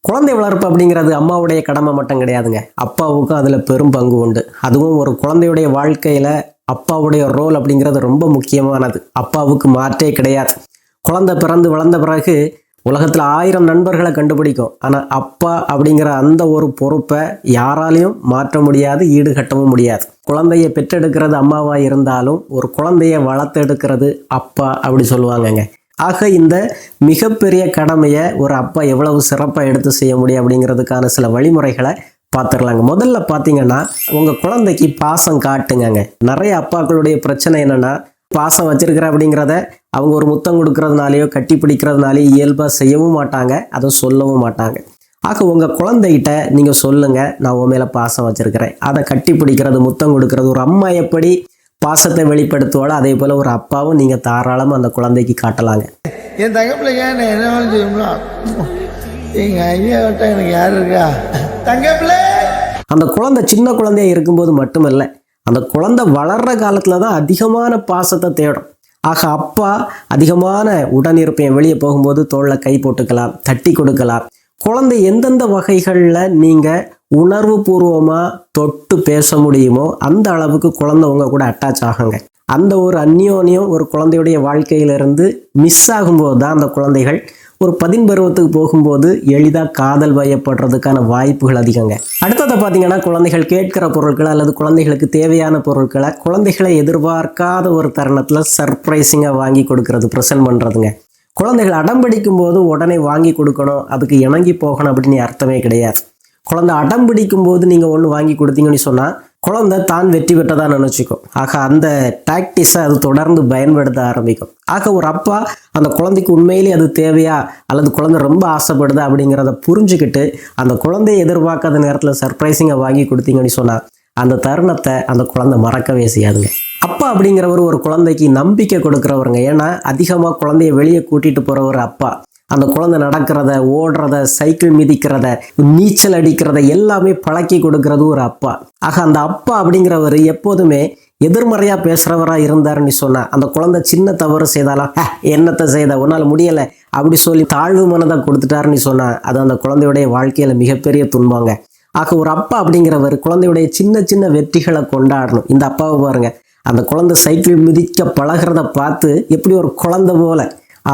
குழந்தை வளர்ப்பு அப்படிங்கிறது அம்மாவுடைய கடமை மட்டும் கிடையாதுங்க, அப்பாவுக்கும் அதில் பெரும் பங்கு உண்டு. அதுவும் ஒரு குழந்தையுடைய வாழ்க்கையில் அப்பாவுடைய ரோல் அப்படிங்கிறது ரொம்ப முக்கியமானது. அப்பாவுக்கு மாற்றே கிடையாது. குழந்தை பிறந்து வளர்ந்த பிறகு உலகத்தில் 1000 நண்பர்களை கண்டுபிடிக்கும். ஆனால் அப்பா அப்படிங்கிற அந்த ஒரு பொறுப்பை யாராலையும் மாற்ற முடியாது, ஈடுகட்டவும் முடியாது. குழந்தையை பெற்றெடுக்கிறது அம்மாவாக இருந்தாலும் ஒரு குழந்தையை வளர்த்தெடுக்கிறது அப்பா அப்படி சொல்லுவாங்கங்க. ஆக இந்த மிகப்பெரிய கடமையை ஒரு அப்பா எவ்வளவு சிறப்பாக எடுத்து செய்ய முடியும் அப்படிங்கிறதுக்கான சில வழிமுறைகளை பார்த்துடலாங்க. முதல்ல பார்த்தீங்கன்னா, உங்கள் குழந்தைக்கு பாசம் காட்டுங்க. நிறைய அப்பாக்களுடைய பிரச்சனை என்னென்னா, பாசம் வச்சிருக்கிற அப்படிங்கிறத அவங்க ஒரு முத்தம் கொடுக்கறதுனாலையோ கட்டி பிடிக்கிறதுனாலையோ இயல்பாக செய்யவும் மாட்டாங்க, அதை சொல்லவும் மாட்டாங்க. ஆக உங்கள் குழந்தைகிட்ட நீங்கள் சொல்லுங்கள், நான் உன் மேலே பாசம் வச்சிருக்கிறேன். அதை கட்டி பிடிக்கிறது, முத்தம் கொடுக்கறது, ஒரு அம்மா எப்படி பாசத்தை வெளிப்படுத்துவாளோ அதே போல் ஒரு அப்பாவும் நீங்கள் தாராளமாக அந்த குழந்தைக்கு காட்டலாங்க. என் தங்கப்பிள்ளைங்க என்ன செய்யுங்களா, எங்கள் ஐயாவிட்ட எனக்கு யார் இருக்கா தங்கப்பிள்ளை. அந்த குழந்தை சின்ன குழந்தைய இருக்கும்போது மட்டுமில்லை, அந்த குழந்தை வளர்ற காலத்தில் தான் அதிகமான பாசத்தை தேடும். ஆக அப்பா அதிகமான உடனிருப்பேன், வெளியே போகும்போது தோளில் கை போட்டுக்கலாம், தட்டி கொடுக்கலாம். குழந்தை எந்தெந்த வகைகளில் நீங்கள் உணர்வு பூர்வமாக தொட்டு பேச முடியுமோ அந்த அளவுக்கு குழந்தை உங்கள் கூட அட்டாச் ஆகுங்க. அந்த ஒரு அந்யோன்யம் ஒரு குழந்தையுடைய வாழ்க்கையிலிருந்து மிஸ் ஆகும்போது தான் அந்த குழந்தைகள் ஒரு 10 பருவத்துக்கு போகும்போது எளிதாக காதல் வயப்படுறதுக்கான வாய்ப்புகள் அதிகங்க. அடுத்ததை பார்த்தீங்கன்னா, குழந்தைகள் கேட்கிற பொருட்களை அல்லது குழந்தைகளுக்கு தேவையான பொருட்களை குழந்தைகளை எதிர்பார்க்காத ஒரு தருணத்தில் சர்ப்ரைசிங்காக வாங்கி கொடுக்கறது, ப்ரெசென்ட் பண்ணுறதுங்க. குழந்தைகள் அடம்பிடிக்கும் போது உடனே வாங்கி கொடுக்கணும், அதுக்கு இணங்கி போகணும் அப்படின்னு அர்த்தமே கிடையாது. குழந்தை அடம் பிடிக்கும் போது நீங்கள் ஒன்று வாங்கி கொடுத்தீங்கன்னு சொன்னால் குழந்தை தான் வெற்றி பெற்றதாக நினச்சிக்கும். ஆக அந்த டாக்டிஸை அது தொடர்ந்து பயன்படுத்த ஆரம்பிக்கும். ஆக ஒரு அப்பா அந்த குழந்தைக்கு உண்மையிலே அது தேவையா அல்லது குழந்தை ரொம்ப ஆசைப்படுதா அப்படிங்கிறத புரிஞ்சுக்கிட்டு அந்த குழந்தையை எதிர்பார்க்காத நேரத்தில் சர்ப்ரைசிங்காக வாங்கி கொடுத்தீங்கன்னு சொன்னால் அந்த தருணத்தை அந்த குழந்தை மறக்கவே செய்யாதுங்க. அப்பா அப்படிங்கிறவர் ஒரு குழந்தைக்கு நம்பிக்கை கொடுக்குறவருங்க. ஏன்னா அதிகமாக குழந்தைய வெளியே கூட்டிகிட்டு போகிறவர் அப்பா. அந்த குழந்தை நடக்கிறத, ஓடுறத, சைக்கிள் மிதிக்கிறத, நீச்சல் அடிக்கிறத எல்லாமே பழக்கி கொடுக்கறது ஒரு அப்பா. ஆக அந்த அப்பா அப்படிங்கிறவர் எப்போதுமே எதிர்மறையாக பேசுகிறவராக இருந்தாருன்னு சொன்னால் அந்த குழந்தை சின்ன தவறு செய்தாலும் என்னத்தை செய்த உன்னால் முடியலை அப்படி சொல்லி தாழ்வு மனதை கொடுத்துட்டாருன்னு சொன்னால் அது அந்த குழந்தையுடைய வாழ்க்கையில் மிகப்பெரிய துன்பங்க. ஆக ஒரு அப்பா அப்படிங்கிறவர் குழந்தையுடைய சின்ன சின்ன வெற்றிகளை கொண்டாடணும். இந்த அப்பாவை பாருங்க, அந்த குழந்தை சைக்கிள் மிதிக்க பழகிறத பார்த்து எப்படி ஒரு குழந்தை போல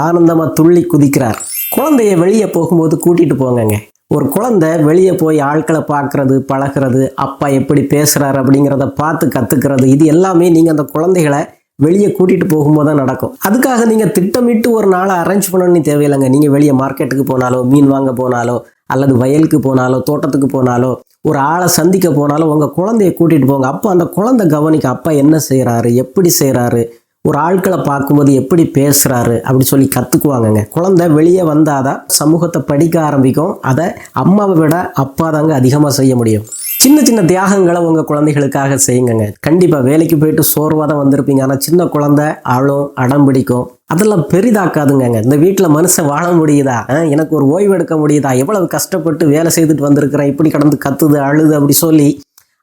ஆனந்தமாக துள்ளி குதிக்கிறார். குழந்தைய வெளியே போகும்போது கூட்டிகிட்டு போங்கங்க. ஒரு குழந்தை வெளியே போய் ஆட்களை பார்க்கறது, பழகிறது, அப்பா எப்படி பேசுகிறாரு அப்படிங்கிறத பார்த்து கற்றுக்கிறது, இது எல்லாமே நீங்கள் அந்த குழந்தைகளை வெளியே கூட்டிகிட்டு போகும்போது தான் நடக்கும். அதுக்காக நீங்கள் திட்டமிட்டு ஒரு நாளை அரேஞ்ச் பண்ணணும்னு தேவையில்லைங்க. நீங்கள் வெளியே மார்க்கெட்டுக்கு போனாலோ, மீன் வாங்க போனாலோ, அல்லது வயலுக்கு போனாலோ, தோட்டத்துக்கு போனாலோ, ஒரு ஆளை சந்திக்க போனாலும் உங்கள் குழந்தைய கூட்டிகிட்டு போங்க. அப்போ அந்த குழந்தை கவனிக்க அப்பா என்ன செய்கிறாரு, எப்படி செய்கிறாரு, ஒரு ஆட்களை பார்க்கும்போது எப்படி பேசுகிறாரு அப்படி சொல்லி கற்றுக்குவாங்கங்க. குழந்தை வெளியே வந்தாதான் சமூகத்தை படிக்க ஆரம்பிக்கும். அதை அம்மாவை விட அப்பா தாங்க அதிகமாக செய்ய முடியும். சின்ன சின்ன தியாகங்களை உங்கள் குழந்தைகளுக்காக செய்யுங்க. கண்டிப்பாக வேலைக்கு போயிட்டு சோர்வாக தான் வந்திருப்பீங்க, ஆனால் சின்ன குழந்தை அழும், அடம் பிடிக்கும், அதெல்லாம் பெரிதாக்காதுங்க. இந்த வீட்டில் மனுஷன் வாழ முடியுதா, எனக்கு ஒரு ஓய்வு எடுக்க முடியுதா, எவ்வளவு கஷ்டப்பட்டு வேலை செய்துட்டு வந்திருக்கிறேன், இப்படி கடந்து கத்துது அழுது அப்படி சொல்லி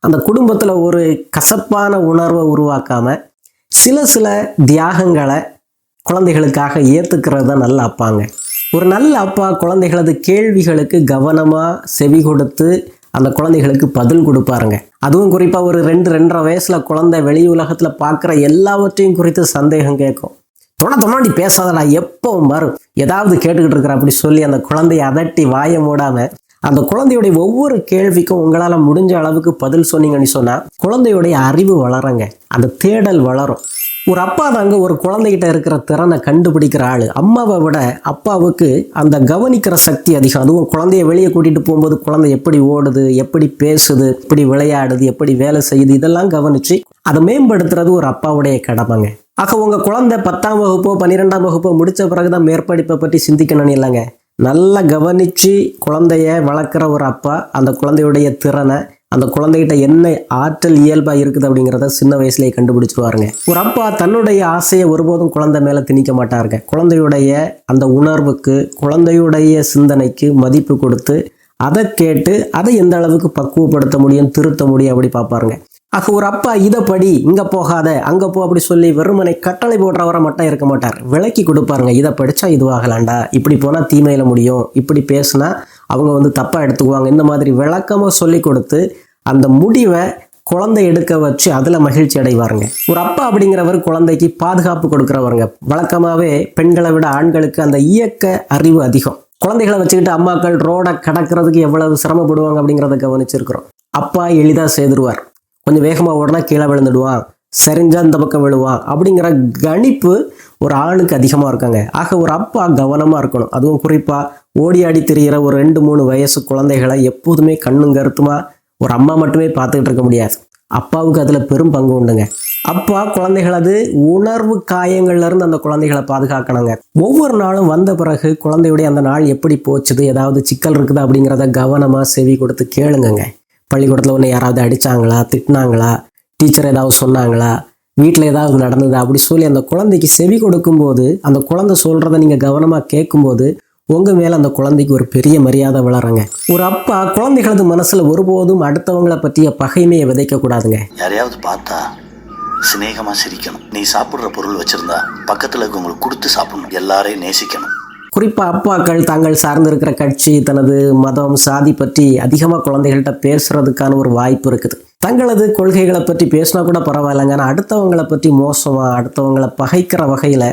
அந்த குடும்பத்தில் ஒரு கசப்பான உணர்வை உருவாக்காம சில தியாகங்களை குழந்தைகளுக்காக ஏற்றுக்கிறது தான் நல்ல அப்பாங்க. ஒரு நல்ல அப்பா குழந்தைகளது கேள்விகளுக்கு கவனமாக செவி கொடுத்து அந்த குழந்தைகளுக்கு பதில் கொடுப்பாருங்க. அதுவும் குறிப்பாக ஒரு 2-2.5 வயசில் குழந்தை வெளி உலகத்தில் பார்க்குற எல்லாவற்றையும் குறித்து சந்தேகம் கேட்கும். தொண்ணாடி பேசாதடா, எப்போ வரும் ஏதாவது கேட்டுக்கிட்டு இருக்கிற அப்படி சொல்லி அந்த குழந்தையை அதட்டி வாய மூடாமல் அந்த குழந்தையுடைய ஒவ்வொரு கேள்விக்கும் உங்களால் முடிஞ்ச அளவுக்கு பதில் சொன்னீங்கன்னு சொன்னால் குழந்தையுடைய அறிவு வளருங்க, அந்த தேடல் வளரும். ஒரு அப்பா தாங்க ஒரு குழந்தைகிட்ட இருக்கிற திறனை கண்டுபிடிக்கிற ஆள். அம்மாவை விட அப்பாவுக்கு அந்த கவனிக்கிற சக்தி அதிகம். அதுவும் குழந்தைய வெளியே கூட்டிகிட்டு போகும்போது குழந்தை எப்படி ஓடுது, எப்படி பேசுது, எப்படி விளையாடுது, எப்படி வேலை செய்யுது, இதெல்லாம் கவனித்து அதை மேம்படுத்துறது ஒரு அப்பாவுடைய கடமைங்க. ஆக உங்கள் குழந்தை 10ஆம் வகுப்போ 12ஆம் வகுப்போ முடித்த பிறகுதான் மேற்படிப்பை பற்றி சிந்திக்கணும்னு இல்லைங்க. நல்லா கவனித்து குழந்தைய வளர்க்குற ஒரு அப்பா அந்த குழந்தையுடைய திறனை, அந்த குழந்தைகிட்ட என்ன ஆற்றல் இயல்பாக இருக்குது அப்படிங்கிறத சின்ன வயசுலேயே கண்டுபிடிச்சிருவாருங்க. ஒரு அப்பா தன்னுடைய ஆசையை ஒருபோதும் குழந்தை மேலே திணிக்க மாட்டாருங்க. குழந்தையுடைய அந்த உணர்வுக்கு, குழந்தையுடைய சிந்தனைக்கு மதிப்பு கொடுத்து அதை கேட்டு அதை எந்த அளவுக்கு பக்குவப்படுத்த முடியும், திருத்த முடியும் அப்படி பார்ப்பாருங்க. ஆக ஒரு அப்பா இதை படி, இங்கே போகாத, அங்கே போ அப்படி சொல்லி வெறுமனை கட்டளை போடுறவரை மட்டும் இருக்க மாட்டார். விளக்கி கொடுப்பாருங்க. இதை படித்தா இதுவாகலாண்டா, இப்படி போனால் தீமையில் முடியும், இப்படி பேசுனா அவங்க வந்து தப்பாக எடுத்துக்குவாங்க. இந்த மாதிரி விளக்கமாக சொல்லி கொடுத்து அந்த முடிவை குழந்தை எடுக்க வச்சு அதில் மகிழ்ச்சி அடைவாருங்க. ஒரு அப்பா அப்படிங்கிறவர் குழந்தைக்கு பாதுகாப்பு கொடுக்குறவருங்க. வழக்கமாகவே பெண்களை விட ஆண்களுக்கு அந்த இயக்க அறிவு அதிகம். குழந்தைகளை வச்சுக்கிட்டு அம்மாக்கள் ரோடை கடக்கிறதுக்கு எவ்வளவு சிரமப்படுவாங்க அப்படிங்கிறத கவனிச்சிருக்கிறோம். அப்பா எளிதாக செய்துருவார். கொஞ்சம் வேகமாக ஓடனா கீழே விழுந்துடுவான், சரிஞ்சா இந்த பக்கம் விழுவான் அப்படிங்கிற கணிப்பு ஒரு ஆணுக்கு அதிகமாக இருக்காங்க. ஆக ஒரு அப்பா கவனமாக இருக்கணும். அதுவும் குறிப்பாக ஓடி ஆடி திரிகிற ஒரு 2-3 வயசு குழந்தைகளை எப்போதுமே கண்ணும் கருத்துமா ஒரு அம்மா மட்டுமே பார்த்துக்கிட்டு இருக்க முடியாது. அப்பாவுக்கு அதில் பெரும் பங்கு உண்டுங்க. அப்பா குழந்தைகளது உணர்வு காயங்கள்லேருந்து அந்த குழந்தைகளை பாதுகாக்கணுங்க. ஒவ்வொரு நாளும் வந்த பிறகு குழந்தையுடைய அந்த நாள் எப்படி போச்சுது, ஏதாவது சிக்கல் இருக்குதா அப்படிங்கிறத கவனமாக செவி கொடுத்து கேளுங்கங்க. பள்ளிக்கூடத்தில் ஒன்று யாராவது அடித்தாங்களா, திட்டினாங்களா, டீச்சர் ஏதாவது சொன்னாங்களா, வீட்டில் ஏதாவது நடந்ததா அப்படி சொல்லி அந்த குழந்தைக்கு செவி கொடுக்கும்போது, அந்த குழந்தை சொல்கிறத நீங்கள் கவனமாக கேட்கும்போது உங்கள் மேலே அந்த குழந்தைக்கு ஒரு பெரிய மரியாதை வளருங்க. ஒரு அப்பா குழந்தைகளது மனசில் ஒருபோதும் அடுத்தவங்களை பற்றிய பகைமையை விதைக்கக்கூடாதுங்க. யாரையாவது பார்த்தா சிநேகமாக சிரிக்கணும். நீ சாப்பிட்ற பொருள் வச்சுருந்தா பக்கத்தில் இருக்கவங்களுக்கு கொடுத்து சாப்பிடணும். எல்லாரையும் நேசிக்கணும். குறிப்பாக அப்பாக்கள் தாங்கள் சார்ந்திருக்கிற கட்சி, தனது மதம், சாதி பற்றி அதிகமாக குழந்தைகள்கிட்ட பேசுறதுக்கான ஒரு வாய்ப்பு இருக்குது. தங்களது கொள்கைகளை பற்றி பேசினா கூட பரவாயில்லைங்க. ஆனால் அடுத்தவங்களை பற்றி மோசமாக, அடுத்தவங்களை பகைக்கிற வகையில்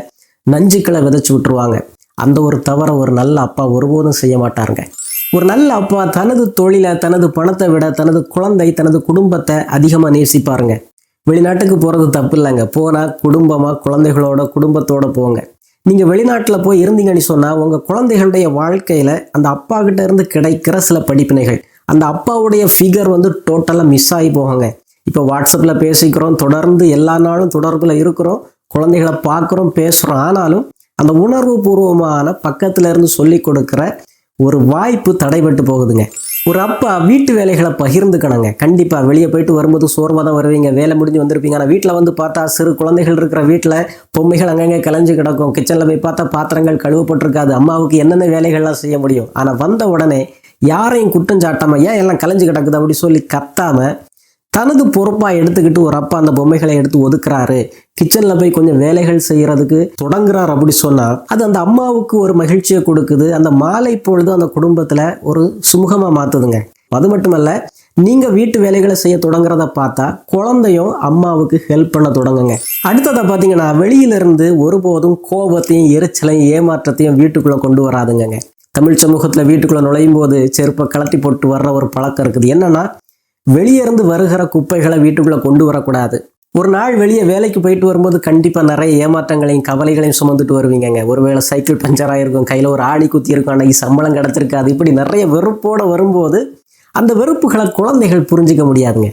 நஞ்சுக்களை விதைச்சி விட்டுருவாங்க. அந்த ஒரு தவறை ஒரு நல்ல அப்பா ஒருபோதும் செய்ய மாட்டாருங்க. ஒரு நல்ல அப்பா தனது தொழிலை, தனது பணத்தை விட தனது குழந்தை, தனது குடும்பத்தை அதிகமாக நேசிப்பாருங்க. வெளிநாட்டுக்கு போகிறது தப்பு இல்லைங்க. போனால் குடும்பமாக குழந்தைகளோட குடும்பத்தோடு போங்க. நீங்கள் வெளிநாட்டில் போய் இருந்தீங்கன்னு சொன்னால் உங்கள் குழந்தைகளுடைய வாழ்க்கையில் அந்த அப்பா கிட்ட இருந்து கிடைக்கிற சில படிப்பினைகள், அந்த அப்பாவுடைய ஃபிகர் வந்து டோட்டலாக மிஸ் ஆகி போகுங்க. இப்போ வாட்ஸ்அப்பில் பேசிக்கிறோம், தொடர்ந்து எல்லா நாளும் தொடர்பில் இருக்கிறோம், குழந்தைகளை பார்க்குறோம், பேசுகிறோம். ஆனாலும் அந்த உணர்வு பூர்வமான பக்கத்தில் இருந்து சொல்லி கொடுக்குற ஒரு வாய்ப்பு தடைபட்டு போகுதுங்க. ஒரு அப்பா வீட்டு வேலைகளை பகிர்ந்துக்கணுங்க. கண்டிப்பாக வெளியே போயிட்டு வரும்போது சோர்வாக தான் வருவீங்க, வேலை முடிஞ்சு வந்திருப்பீங்க. ஆனால் வீட்டில் வந்து பார்த்தா சிறு குழந்தைகள் இருக்கிற வீட்டில் பொம்மைகள் அங்கங்கே கலைஞ்சு கிடக்கும். கிச்சனில் போய் பார்த்தா பாத்திரங்கள் கழுவப்பட்டிருக்காது. அம்மாவுக்கு என்னென்ன வேலைகள்லாம் செய்ய முடியும்? ஆனால் வந்த உடனே யாரையும் குற்றம் சாட்டாமல் ஏன் எல்லாம் கலைஞ்சு கிடக்குது அப்படி சொல்லி கத்தாமல் தனது பொறுப்பாக எடுத்துக்கிட்டு ஒரு அப்பா அந்த பொம்மைகளை எடுத்து ஒதுக்குறாரு, கிச்சனில் போய் கொஞ்சம் வேலைகள் செய்கிறதுக்கு தொடங்குறார் அப்படி சொன்னால் அது அந்த அம்மாவுக்கு ஒரு மகிழ்ச்சியை கொடுக்குது. அந்த மாலை பொழுது அந்த குடும்பத்தில் ஒரு சுமூகமாக மாற்றுதுங்க. அது மட்டுமல்ல, நீங்கள் வீட்டு வேலைகளை செய்ய தொடங்குறத பார்த்தா குழந்தையும் அம்மாவுக்கு ஹெல்ப் பண்ண தொடங்குங்க. அடுத்ததை பார்த்தீங்கன்னா, வெளியிலிருந்து ஒருபோதும் கோபத்தையும் எரிச்சலையும் ஏமாற்றத்தையும் வீட்டுக்குள்ளே கொண்டு வராதுங்க. தமிழ் சமூகத்தில் வீட்டுக்குள்ளே நுழையும் போது செருப்பை கலட்டி போட்டு வர்ற ஒரு பழக்கம் இருக்குது. என்னன்னா, வெளியே இருந்து வருகிற குப்பைகளை வீட்டுக்குள்ளே கொண்டு வரக்கூடாது. ஒரு நாள் வெளியே வேலைக்கு போயிட்டு வரும்போது கண்டிப்பாக நிறைய ஏமாற்றங்களையும் கவலைகளையும் சுமந்துட்டு வருவீங்கங்க. ஒருவேளை சைக்கிள் பஞ்சர் ஆகிருக்கும், கையில் ஒரு ஆணி குத்தி இருக்கும், அன்னைக்கு சம்பளம் கிடச்சிருக்காது. இப்படி நிறைய வெறுப்போடு வரும்போது அந்த வெறுப்புகளை குழந்தைகள் புரிஞ்சிக்க முடியாதுங்க.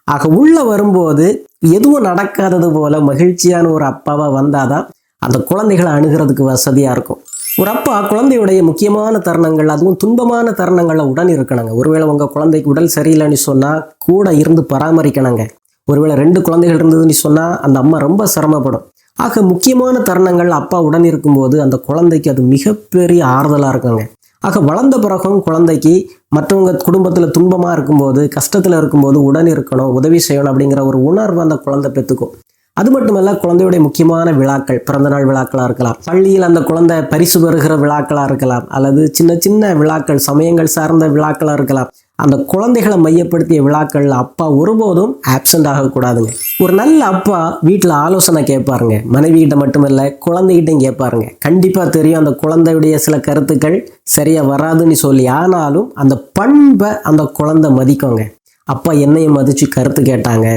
ஆக உள்ளே வரும்போது எதுவும் நடக்காதது போல மகிழ்ச்சியான ஒரு அப்பாவாக வந்தாதான் அந்த குழந்தைகளை அணுகிறதுக்கு வசதியாக இருக்கும். ஒரு அப்பா குழந்தையுடைய முக்கியமான தருணங்கள், அதுவும் துன்பமான தருணங்களில் உடன் இருக்கணுங்க. ஒருவேளை உங்கள் குழந்தைக்கு உடல் சரியில்லைன்னு சொன்னால் கூட இருந்து பராமரிக்கணுங்க. ஒருவேளை 2 குழந்தைகள் இருந்ததுன்னு சொன்னால் அந்த அம்மா ரொம்ப சிரமப்படும். ஆக முக்கியமான தருணங்கள் அப்பா உடன் இருக்கும்போது அந்த குழந்தைக்கு அது மிகப்பெரிய ஆறுதலாக இருக்குங்க. ஆக வளர்ந்த பிறகும் குழந்தைக்கு மற்றவங்க குடும்பத்தில் துன்பமாக இருக்கும்போது, கஷ்டத்தில் இருக்கும்போது உடன் இருக்கணும், உதவி செய்யணும் அப்படிங்கிற ஒரு உணர்வு அந்த குழந்தை பெற்றுக்கும். அது மட்டுமல்ல, குழந்தையுடைய முக்கியமான விழாக்கள், பிறந்தநாள் விழாக்களாக இருக்கலாம், பள்ளியில் அந்த குழந்தை பரிசு பெறுகிற விழாக்களாக இருக்கலாம், அல்லது சின்ன சின்ன விழாக்கள், சமயங்கள் சார்ந்த விழாக்களாக இருக்கலாம். அந்த குழந்தைகளை மையப்படுத்திய விழாக்களில் அப்பா ஒருபோதும் ஆப்சண்ட் ஆகக்கூடாதுங்க. ஒரு நல்ல அப்பா வீட்டில் ஆலோசனை கேட்பாருங்க. மனைவிகிட்ட மட்டுமல்ல, குழந்தைகிட்டையும் கேட்பாருங்க. கண்டிப்பாக தெரியும் அந்த குழந்தையுடைய சில கருத்துக்கள் சரியாக வராதுன்னு சொல்லி, ஆனாலும் அந்த பண்பை அந்த குழந்தை மதிக்குங்க. அப்பா என்னையும் மதித்து கருத்து கேட்டாங்க,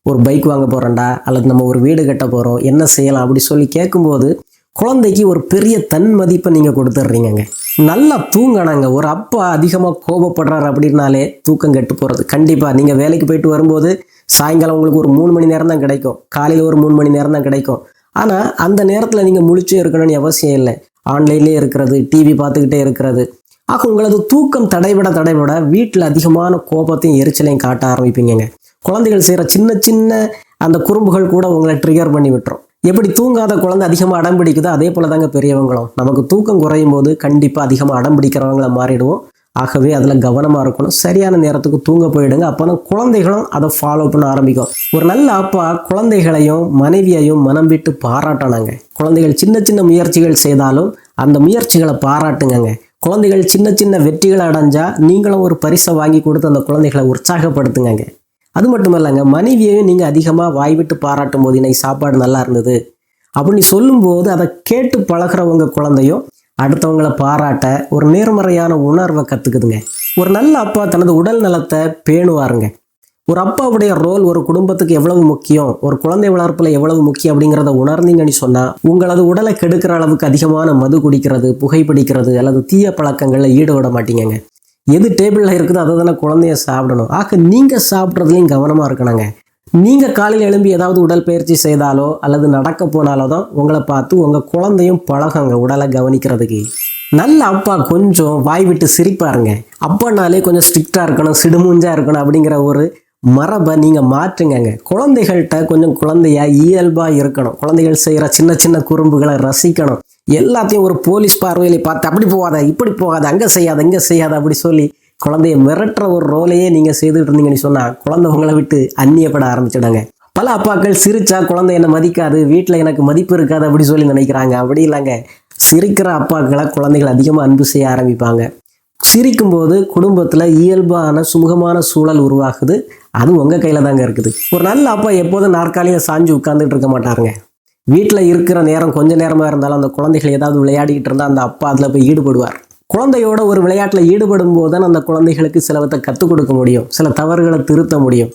ஒரு பைக் வாங்க போகிறோம்டா, அல்லது நம்ம ஒரு வீடு கட்ட போகிறோம், என்ன செய்யலாம் அப்படி சொல்லி கேட்கும்போது குழந்தைக்கு ஒரு பெரிய தன் மதிப்பை நீங்கள் கொடுத்துட்றீங்க. நல்லா தூங்கணுங்க. ஒரு அப்பா அதிகமாக கோபப்படுறாரு அப்படின்னாலே தூக்கம் கெட்டு போகிறது. கண்டிப்பாக நீங்கள் வேலைக்கு போயிட்டு வரும்போது சாயங்காலம் உங்களுக்கு ஒரு 3 மணி நேரம் தான் கிடைக்கும், காலையில் ஒரு 3 மணி நேரம் தான் கிடைக்கும். ஆனால் அந்த நேரத்தில் நீங்கள் முழிச்சே இருக்கணும்னு அவசியம் இல்லை. ஆன்லைன்லேயே இருக்கிறது, டிவி பார்த்துக்கிட்டே இருக்கிறது. ஆக உங்களது தூக்கம் தடைபட வீட்டில் அதிகமான கோபத்தையும் எரிச்சலையும் காட்ட ஆரம்பிப்பீங்க. குழந்தைகள் செய்கிற சின்ன சின்ன அந்த குறும்புகள் கூட உங்களை ட்ரிகர் பண்ணி விட்டுரும். எப்படி தூங்காத குழந்தை அதிகமாக அடம் பிடிக்குதோ அதே போல தாங்க பெரியவங்களும். நமக்கு தூக்கம் குறையும் போது கண்டிப்பாக அதிகமாக அடம் பிடிக்கிறவங்கள மாறிடுவோம். ஆகவே அதில் கவனமாக இருக்கணும். சரியான நேரத்துக்கு தூங்க போயிடுங்க. அப்போ தான் குழந்தைகளும் அதை ஃபாலோ பண்ண ஆரம்பிக்கும். ஒரு நல்ல அப்பா குழந்தைகளையும் மனைவியையும் மனம் விட்டு பாராட்டணுங்க. குழந்தைகள் சின்ன சின்ன முயற்சிகள் செய்தாலும் அந்த முயற்சிகளை பாராட்டுங்க. குழந்தைகள் சின்ன சின்ன வெற்றிகளை அடைஞ்சா நீங்களும் ஒரு பரிசை வாங்கி கொடுத்து அந்த குழந்தைகளை உற்சாகப்படுத்துங்க. அது மட்டும் இல்லைங்க, மனைவியையும் நீங்கள் அதிகமாக வாய்விட்டு பாராட்டும் போது இன்னைக்கு சாப்பாடு நல்லா இருந்தது அப்படின்னு சொல்லும்போது அதை கேட்டு பழகிறவங்க குழந்தையும் அடுத்தவங்களை பாராட்ட ஒரு நேர்மறையான உணர்வை கற்றுக்குதுங்க. ஒரு நல்ல அப்பா தனது உடல் நலத்தை பேணுவாருங்க. ஒரு அப்பாவுடைய ரோல் ஒரு குடும்பத்துக்கு எவ்வளவு முக்கியம், ஒரு குழந்தை வளர்ப்பில் எவ்வளவு முக்கியம் அப்படிங்கிறத உணர்ந்தீங்கன்னு சொன்னால் உங்களது உடலை கெடுக்கிற அளவுக்கு அதிகமான மது குடிக்கிறது, புகைப்பிடிக்கிறது அல்லது தீய பழக்கங்களில் ஈடுபட மாட்டீங்க. எது டேபிளில் இருக்குதோ அதை தானே குழந்தைய சாப்பிடணும். ஆக நீங்கள் சாப்பிட்றதுலையும் கவனமாக இருக்கணுங்க. நீங்கள் காலையில் எழும்பி ஏதாவது உடற்பயிற்சி செய்தாலோ அல்லது நடக்க போனாலோ தான் உங்களை பார்த்து உங்கள் குழந்தையும் பழகுங்க உடலை கவனிக்கிறதுக்கு. நல்ல அப்பா கொஞ்சம் வாய் விட்டு சிரிப்பாருங்க. அப்பானாலே கொஞ்சம் ஸ்ட்ரிக்டாக இருக்கணும், சிடுமூஞ்சாக இருக்கணும் அப்படிங்கிற ஒரு மரபை நீங்கள் மாற்றுங்க. குழந்தைகள்கிட்ட கொஞ்சம் குழந்தையா இயல்பாக இருக்கணும். குழந்தைகள் செய்கிற சின்ன சின்ன குறும்புகளை ரசிக்கணும். எல்லாத்தையும் ஒரு போலீஸ் பார்வையில் பார்த்து அப்படி போகாத, இப்படி போகாத, அங்கே செய்யாத, இங்கே செய்யாத அப்படி சொல்லி குழந்தைய மிரட்டுற ஒரு ரோலையே நீங்கள் செய்துட்டு இருந்தீங்கன்னு சொன்னால் குழந்தை உங்களை விட்டு அந்நியப்பட ஆரம்பிச்சிடுங்க. பல அப்பாக்கள் சிரிச்சா குழந்தை என்னை மதிக்காது, வீட்டில் எனக்கு மதிப்பு இருக்காது அப்படி சொல்லி நினைக்கிறாங்க. அப்படி இல்லைங்க, சிரிக்கிற அப்பாக்களை குழந்தைகள் அதிகமாக அன்பு செய்ய ஆரம்பிப்பாங்க. சிரிக்கும்போது குடும்பத்தில் இயல்பான சுமூகமான சூழல் உருவாகுது. அது உங்கள் கையில் தாங்க இருக்குது. ஒரு நல்ல அப்பா எப்போதும் நாற்காலியை சாஞ்சு உட்காந்துட்டு இருக்க மாட்டாருங்க. வீட்டில் இருக்கிற நேரம் கொஞ்ச நேரமாக இருந்தாலும் அந்த குழந்தைகள் ஏதாவது விளையாடிக்கிட்டு இருந்தால் அந்த அப்பா அதில் போய் ஈடுபடுவார். குழந்தையோட ஒரு விளையாட்டில் ஈடுபடும் போது தான் அந்த குழந்தைகளுக்கு சிலவற்றை கற்றுக் கொடுக்க முடியும், சில தவறுகளை திருத்த முடியும்.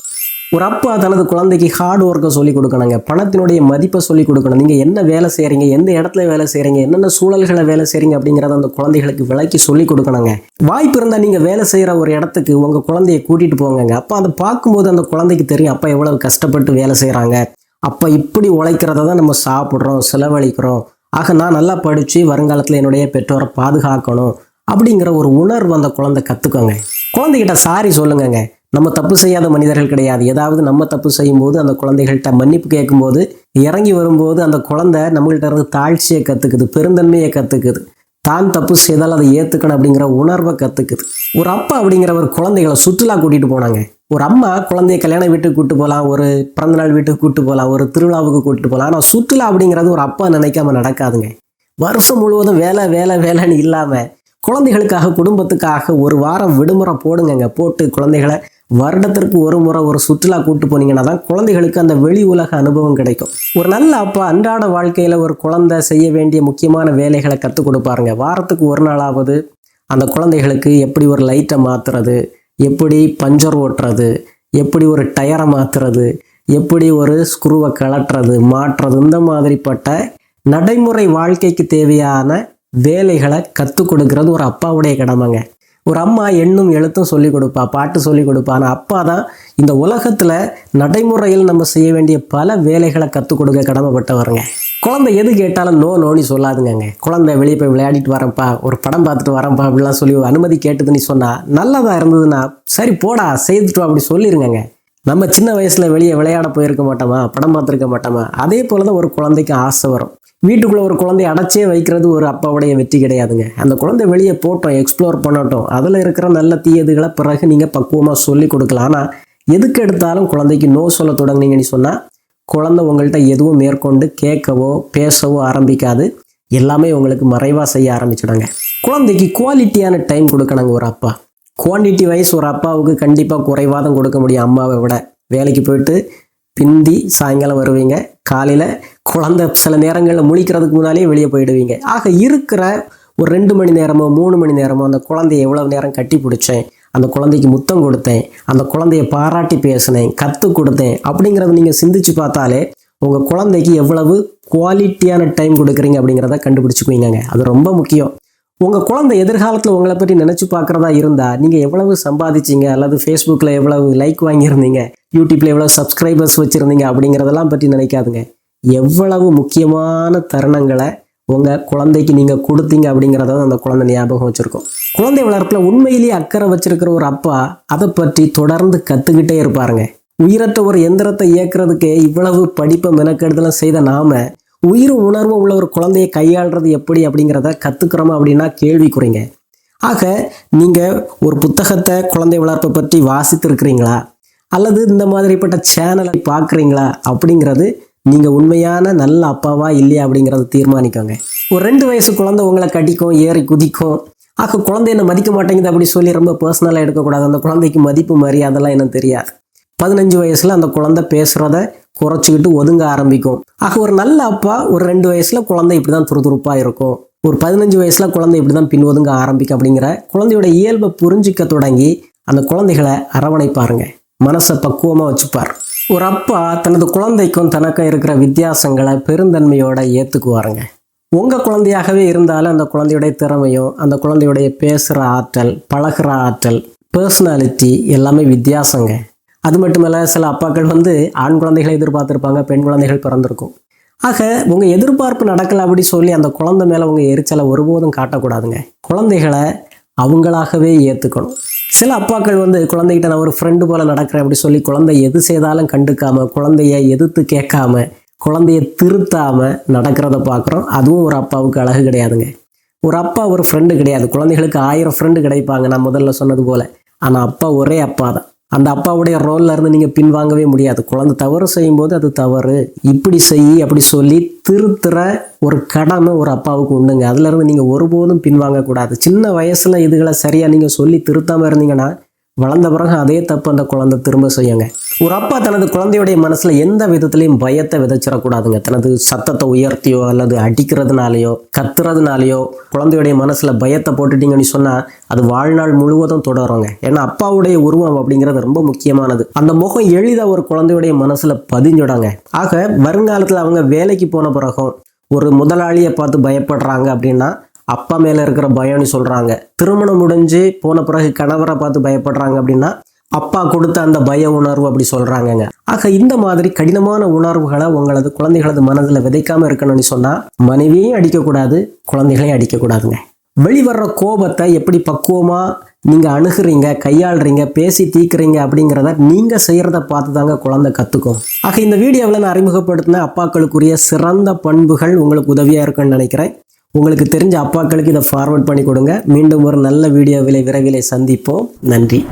ஒரு அப்பா தனது குழந்தைக்கு ஹார்ட் ஒர்க்கை சொல்லிக் கொடுக்கணுங்க. பணத்தினுடைய மதிப்பை சொல்லிக் கொடுக்கணும். நீங்கள் என்ன வேலை செய்கிறீங்க, எந்த இடத்துல வேலை செய்கிறீங்க, என்னென்ன சூழல்களை வேலை செய்கிறீங்க அப்படிங்கிறத அந்த குழந்தைகளுக்கு விளக்கி சொல்லிக் கொடுக்கணுங்க. வாய்ப்பு இருந்தால் நீங்கள் வேலை செய்கிற ஒரு இடத்துக்கு உங்கள் குழந்தைய கூட்டிகிட்டு போங்க. அப்போ அதை பார்க்கும்போது அந்த குழந்தைக்கு தெரியும் அப்பா எவ்வளவு கஷ்டப்பட்டு வேலை செய்கிறாங்க, அப்போ இப்படி உழைக்கிறத தான் நம்ம சாப்பிட்றோம், செலவழிக்கிறோம். ஆக நான் நல்லா படித்து வருங்காலத்தில் என்னுடைய பெற்றோரை பாதுகாக்கணும் அப்படிங்கிற ஒரு உணர்வு அந்த குழந்தை கற்றுக்கோங்க. குழந்தைகிட்ட சாரி சொல்லுங்கங்க. நம்ம தப்பு செய்யாத மனிதர்கள் கிடையாது. ஏதாவது நம்ம தப்பு செய்யும்போது அந்த குழந்தைகள்கிட்ட மன்னிப்பு கேட்கும்போது இறங்கி வரும்போது அந்த குழந்தை நம்மள்கிட்ட இருந்து தாழ்ச்சியை கற்றுக்குது, பெருந்தன்மையை கற்றுக்குது, தான் தப்பு செய்தால் அதை ஏற்றுக்கணும் அப்படிங்கிற உணர்வை கற்றுக்குது. ஒரு அப்பா அப்படிங்கிற ஒரு குழந்தைகளை சுற்றுலா கூட்டிகிட்டு போனாங்க. ஒரு அம்மா குழந்தைய கல்யாண வீட்டுக்கு கூப்பிட்டு போகலாம், ஒரு பிறந்தநாள் வீட்டுக்கு கூப்பிட்டு போகலாம், ஒரு திருவிழாவுக்கு கூப்பிட்டு போகலாம். ஆனால் சுற்றுலா அப்படிங்கிறது ஒரு அப்பா நினைக்காம நடக்காதுங்க. வருஷம் முழுவதும் வேலை வேலை வேலைன்னு இல்லாமல் குழந்தைகளுக்காக குடும்பத்துக்காக ஒரு வாரம் விடுமுறை போடுங்க. போட்டு குழந்தைகளை வருடத்திற்கு ஒரு முறை ஒரு சுற்றுலா கூப்பிட்டு போனீங்கன்னா தான் குழந்தைகளுக்கு அந்த வெளி உலக அனுபவம் கிடைக்கும். ஒரு நல்ல அப்பா அன்றாட வாழ்க்கையில் ஒரு குழந்தை செய்ய வேண்டிய முக்கியமான வேலைகளை கற்றுக் கொடுப்பாருங்க. வாரத்துக்கு ஒரு நாளாவது அந்த குழந்தைகளுக்கு எப்படி ஒரு லைட்டை மாற்றுறது, எப்படி பஞ்சர் ஓட்டுறது, எப்படி ஒரு டயரை மாற்றுறது, எப்படி ஒரு ஸ்க்ரூவை கலட்டுறது மாற்றுறது, இந்த மாதிரிப்பட்ட நடைமுறை வாழ்க்கைக்கு தேவையான வேலைகளை கற்றுக் கொடுக்கறது ஒரு அப்பாவுடைய கடமைங்க. ஒரு அம்மா எண்ணும் எழுத்தும் சொல்லிக் கொடுப்பா, பாட்டு சொல்லிக் கொடுப்பா. ஆனால் அப்பா தான் இந்த உலகத்தில் நடைமுறையில் நம்ம செய்ய வேண்டிய பல வேலைகளை கற்றுக் கொடுக்க கடமைப்பட்டவருங்க. குழந்தை எது கேட்டாலும் நோன்னு சொல்லாதுங்க. குழந்தை வெளியே போய் விளையாடிட்டு வரேன்ப்பா, ஒரு படம் பார்த்துட்டு வரேன்ப்பா அப்படிலாம் சொல்லி அனுமதி கேட்டுதுன்னு சொன்னால் நல்லதாக இருந்ததுன்னா சரி போடா செய்துட்டு அப்படி சொல்லிடுங்க. நம்ம சின்ன வயசில் வெளியே விளையாட போயிருக்க மாட்டோமா, படம் பார்த்துருக்க மாட்டோமா, அதே போல் தான் ஒரு குழந்தைக்கு ஆசை வரும். வீட்டுக்குள்ளே ஒரு குழந்தைய அடைச்சே வைக்கிறது ஒரு அப்பாவுடைய வெற்றி கிடையாதுங்க. அந்த குழந்தை வெளியே போட்டோம், எக்ஸ்ப்ளோர் பண்ணட்டும், அதில் இருக்கிற நல்ல தீயதுகளை பிறகு நீங்கள் பக்குவமாக சொல்லி கொடுக்கலாம். ஆனால் எதுக்கு எடுத்தாலும் குழந்தைக்கு நோ சொல்ல தொடங்குனீங்கன்னு சொன்னால் குழந்தை உங்கள்கிட்ட எதுவும் மேற்கொண்டு கேட்கவோ பேசவோ ஆரம்பிக்காது. எல்லாமே உங்களுக்கு மறைவாக செய்ய ஆரம்பிச்சிடுங்க. குழந்தைக்கு குவாலிட்டியான டைம் கொடுக்கணுங்க ஒரு அப்பா. குவான்டிட்டி வைஸ் ஒரு அப்பாவுக்கு கண்டிப்பாக குறைவாக தான் கொடுக்க முடியும் அம்மாவை விட. வேலைக்கு போயிட்டு பிந்தி சாயங்காலம் வருவீங்க, காலையில் குழந்தை சில நேரங்களில் முழிக்கிறதுக்கு முன்னாலே வெளியே போயிடுவீங்க. ஆக இருக்கிற ஒரு 2 மணி நேரமோ 3 மணி நேரமோ அந்த குழந்தைய எவ்வளவு நேரம் கட்டி பிடிச்சேன், அந்த குழந்தைக்கு முத்தம் கொடுத்தேன், அந்த குழந்தைய பாராட்டி பேசினேன், கற்றுக் கொடுத்தேன் அப்படிங்கிறத நீங்கள் சிந்திச்சு பார்த்தாலே உங்கள் குழந்தைக்கு எவ்வளவு குவாலிட்டியான டைம் கொடுக்குறீங்க அப்படிங்கிறத கண்டுபிடிச்சிக்குவீங்க. அது ரொம்ப முக்கியம். உங்கள் குழந்தை எதிர்காலத்தில் உங்களை பற்றி நினச்சி பார்க்குறதா இருந்தால் நீங்கள் எவ்வளவு சம்பாதிச்சிங்க, அல்லது ஃபேஸ்புக்கில் எவ்வளவு லைக் வாங்கியிருந்தீங்க, யூடியூப்பில் எவ்வளோ சப்ஸ்கிரைபர்ஸ் வச்சுருந்தீங்க அப்படிங்கிறதெல்லாம் பற்றி நினைக்காதுங்க. எவ்வளவு முக்கியமான தருணங்களை உங்கள் குழந்தைக்கு நீங்கள் கொடுத்தீங்க அப்படிங்கிறத அந்த குழந்தை ஞாபகம் வச்சுருக்கோம். குழந்தை வளர்ப்பில் உண்மையிலேயே அக்கறை வச்சிருக்கிற ஒரு அப்பா அதை பற்றி தொடர்ந்து கற்றுக்கிட்டே இருப்பாருங்க. உயிரற்ற ஒரு எந்திரத்தை இயக்குறதுக்கே இவ்வளவு படிப்பை மெனக்கெடுதலும் செய்த நாம உயிரும் உணர்வும் உள்ள ஒரு குழந்தையை கையாளுறது எப்படி அப்படிங்கிறத கற்றுக்கிறோமா அப்படின்னா கேள்விக்குறீங்க. ஆக நீங்கள் ஒரு புத்தகத்தை குழந்தை வளர்ப்பை பற்றி வாசித்திருக்கிறீங்களா, அல்லது இந்த மாதிரிப்பட்ட சேனலை பார்க்குறீங்களா அப்படிங்கிறது நீங்கள் உண்மையான நல்ல அப்பாவா இல்லையா அப்படிங்கிறத தீர்மானிக்கோங்க. ஒரு 2 வயசு குழந்தை உங்களை கடிக்கும், ஏறி குதிக்கும், ஆக குழந்தை என்ன மதிக்க மாட்டேங்குது அப்படி சொல்லி ரொம்ப பர்சனலாக எடுக்கக்கூடாது. அந்த குழந்தைக்கு மதிப்பு மரியாதைலாம் என்ன தெரியாது. 15 வயசில் அந்த குழந்தை பேசுகிறத குறைச்சிக்கிட்டு ஒதுங்க ஆரம்பிக்கும். ஆக ஒரு நல்ல அப்பா ஒரு 2 வயசில் குழந்தை இப்படி தான் துருதுருப்பாக இருக்கும், ஒரு 15 வயசில் குழந்தை இப்படி தான் பின் ஒதுங்க ஆரம்பிக்கும் அப்படிங்கிற குழந்தையோட இயல்பை புரிஞ்சிக்க தொடங்கி அந்த குழந்தைகளை அரவணைப்பாருங்க, மனசை பக்குவமாக வச்சுப்பார். ஒரு அப்பா தனது குழந்தைக்கும் தனக்கும் இருக்கிற வித்தியாசங்களை பெருந்தன்மையோட ஏற்றுக்குவாருங்க. உங்கள் குழந்தையாகவே இருந்தாலும் அந்த குழந்தையுடைய திறமையும் அந்த குழந்தையுடைய பேசுகிற ஆற்றல், பழகிற ஆற்றல், பர்சனாலிட்டி எல்லாமே வித்தியாசங்க. அது மட்டுமல்ல, சில அப்பாக்கள் ஆண் குழந்தைகளை எதிர்பார்த்துருப்பாங்க, பெண் குழந்தைகள் பிறந்திருக்கும். ஆக உங்கள் எதிர்பார்ப்பு நடக்கலை அப்படி சொல்லி அந்த குழந்தை மேலே உங்கள் எரிச்சலை ஒருபோதும் காட்டக்கூடாதுங்க. குழந்தைகளை அவங்களாகவே ஏற்றுக்கணும். சில அப்பாக்கள் குழந்தைகிட்ட நான் ஒரு ஃப்ரெண்டு போல் நடக்கிறேன் அப்படி சொல்லி குழந்தை எது செய்தாலும் கண்டுக்காமல், குழந்தைய எதிர்த்து கேட்காம, குழந்தைய திருத்தாமல் நடக்கிறத பார்க்குறோம். அதுவும் ஒரு அப்பாவுக்கு அழகு கிடையாதுங்க. ஒரு அப்பா ஒரு ஃப்ரெண்டு கிடையாது. குழந்தைகளுக்கு 1000 ஃப்ரெண்டு கிடைப்பாங்க, நான் முதல்ல சொன்னது போல். ஆனால் அப்பா ஒரே அப்பா தான். அந்த அப்பாவுடைய ரோலில் இருந்து நீங்கள் பின்வாங்கவே முடியாது. குழந்தை தவறு செய்யும்போது அது தவறு, இப்படி செய் அப்படி சொல்லி திருத்துற ஒரு கடமை ஒரு அப்பாவுக்கு உண்டுங்க. அதுலேருந்து நீங்கள் ஒருபோதும் பின்வாங்கக்கூடாது. சின்ன வயசில் இதுகளை சரியாக நீங்கள் சொல்லி திருத்தாமல் இருந்தீங்கன்னா வளர்ந்த பிறகு அதே தப்பு அந்த குழந்தை திரும்ப செய்யுங்க. ஒரு அப்பா தனது குழந்தையுடைய மனசில் எந்த விதத்துலையும் பயத்தை விதைச்சிடக்கூடாதுங்க. தனது சத்தத்தை உயர்த்தியோ அல்லது அடிக்கிறதுனாலையோ கத்துறதுனாலையோ குழந்தையுடைய மனசில் பயத்தை போட்டுட்டீங்கன்னு சொன்னால் அது வாழ்நாள் முழுவதும் தொடருங்க. ஏன்னா அப்பாவுடைய உருவம் அப்படிங்கிறது ரொம்ப முக்கியமானது. அந்த முகம் எளிதாக ஒரு குழந்தையுடைய மனசில் பதிஞ்சிடுங்க. ஆக வருங்காலத்தில் அவங்க வேலைக்கு போன பிறகும் ஒரு முதலாளியை பார்த்து பயப்படுறாங்க அப்படின்னா அப்பா மேலே இருக்கிற பயம்னு சொல்கிறாங்க. திருமணம் முடிஞ்சு போன பிறகு கணவரை பார்த்து பயப்படுறாங்க அப்படின்னா அப்பா கொடுத்த அந்த பய உணர்வு அப்படி சொல்கிறாங்கங்க. ஆக இந்த மாதிரி கடினமான உணர்வுகளை உங்களது குழந்தைகளது மனதில் விதைக்காமல் இருக்கணும்னு சொன்னால் மனைவியையும் அடிக்கக்கூடாது, குழந்தைகளையும் அடிக்கக்கூடாதுங்க. வெளிவர்ற கோபத்தை எப்படி பக்குவமாக நீங்கள் அணுகுறீங்க, கையாளுறீங்க, பேசி தீக்குறீங்க அப்படிங்கிறத நீங்கள் செய்கிறத பார்த்து தாங்க குழந்தை கற்றுக்கும். ஆக இந்த வீடியோவில் நான் அறிமுகப்படுத்தின அப்பாக்களுக்குரிய சிறந்த பண்புகள் உங்களுக்கு உதவியாக இருக்குன்னு நினைக்கிறேன். உங்களுக்கு தெரிஞ்ச அப்பாக்களுக்கு இதை ஃபார்வர்ட் பண்ணி கொடுங்க. மீண்டும் ஒரு நல்ல வீடியோவில் விரைவில் சந்திப்போம். நன்றி.